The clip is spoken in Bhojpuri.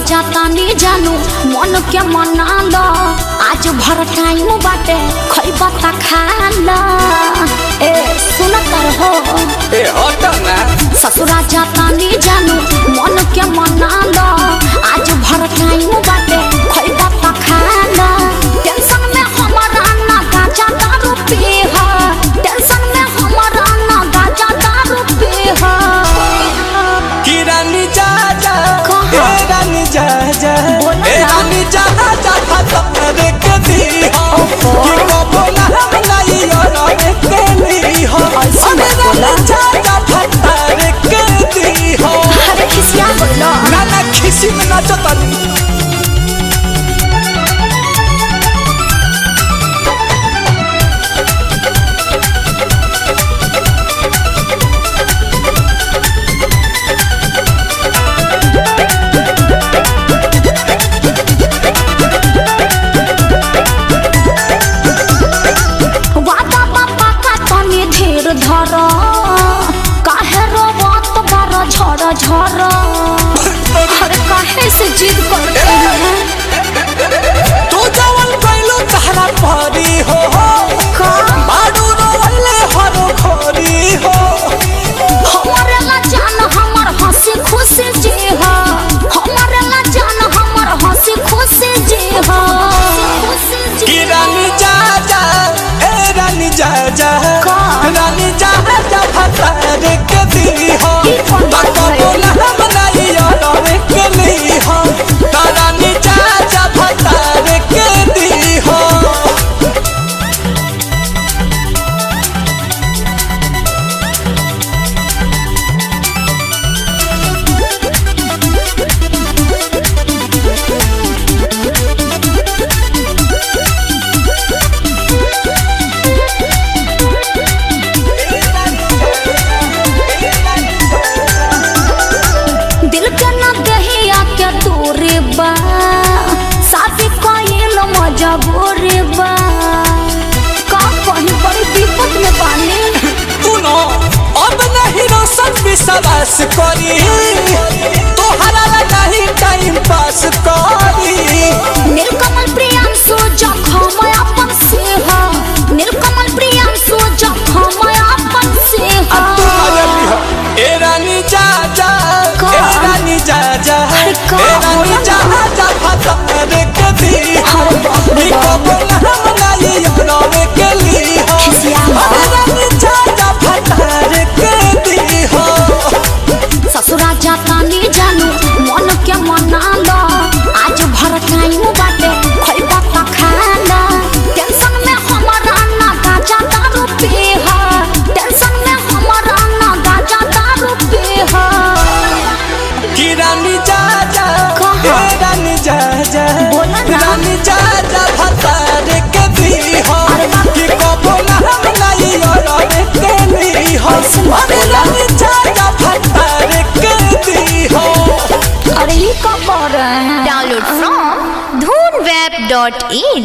जाता नहीं जानू मन के मना लो आज भर टाइम बाटे खइबा ता खा लो ए सुन कर हो ए हटा ना ससुरा जाता नहीं जानू मन के मना लो आज भर टाइम बाटे खइबा ता खा लो टेंशन में हमारा ना गाजा दारू पी हो टेंशन में हमारा ना गाजा दारू पी हो कि रानी जा जा ए रानी जा जा ए रानी जा जा फतर के दी हो कि कबो ना लाई और के ली हो अरे रानी जा जा फतर के दी हो अरे खिसिया बोलो ना ना खिसी में ना चतनी धर काहे रोवत बार झड़ झड़ अरे काहे से जिद करते हैं तू जवन कइलो तहरा परी हो बाडू रोले हरो खोरी हो हमारे ला जान हमर हंसी खुशी जी हो हमारे ला जान हमर हंसी खुशी जी हो कि रानी जा जा ए रानी जा जा रानी जा जा फतर के दी हो बाको बोला हम नहीं और के ली हो रानी जा जा फतर के दी हो जबोरे बा का कहीं बड़ी विपत में पानी तू नो अब नहीं रोशन विश्वास करी तोहरा नहीं टाइम पास करी नीलकमल प्रियांशु जखम अपन से हो नीलकमल प्रियांशु जखम अपन से हो ए रानी जा जा ए रानी जा जा ए रानी जा जा फतर के दी हो कबो हम नहीं और के ली हो अरे रानी जा जा फतर के दी हो ससुरा जाता नहीं जानू मन के मना लो आज भर टाइम बाटे खइबा ता खा लो टेंशन में हमारा ना गाजा दारू पी हो टेंशन में हमारा ना गाजा दारू पी हो कि रानी जा जा ए रानी जा जा रानी जा जा फतर के दी हो कि कबो ना हम नहीं और के ली हो अरे रानी जा जा फतर के दी हो अरे ये कब हो रहा है Download from dhoonweb.in